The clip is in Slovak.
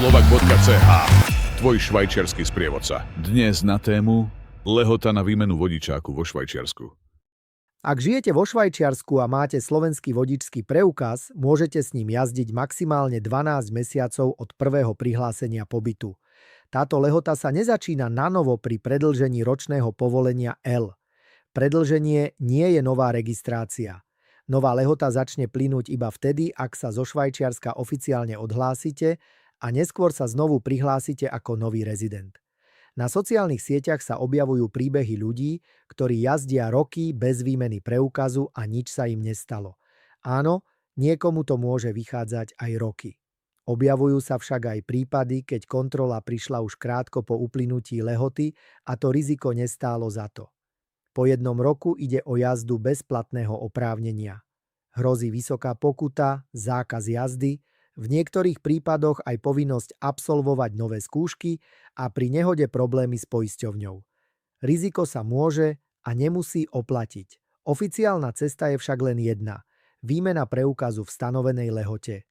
slovak.ch, tvoj švajčiarsky sprievodca. Dnes na tému lehota na výmenu vodičáku vo Švajčiarsku. Ak žijete vo Švajčiarsku a máte slovenský vodičský preukaz, môžete s ním jazdiť maximálne 12 mesiacov od prvého prihlásenia pobytu. Táto lehota sa nezačína nanovo pri predĺžení ročného povolenia L. Predĺženie nie je nová registrácia. Nová lehota začne plynúť iba vtedy, ak sa zo Švajčiarska oficiálne odhlásite a neskôr sa znovu prihlásite ako nový rezident. Na sociálnych sieťach sa objavujú príbehy ľudí, ktorí jazdia roky bez výmeny preukazu a nič sa im nestalo. Áno, niekomu to môže vychádzať aj roky. Objavujú sa však aj prípady, keď kontrola prišla už krátko po uplynutí lehoty a to riziko nestálo za to. Po 1 roku ide o jazdu bez platného oprávnenia. Hrozí vysoká pokuta, zákaz jazdy, v niektorých prípadoch aj povinnosť absolvovať nové skúšky a pri nehode problémy s poisťovňou. Riziko sa môže a nemusí oplatiť. Oficiálna cesta je však len jedna – výmena preukazu v stanovenej lehote.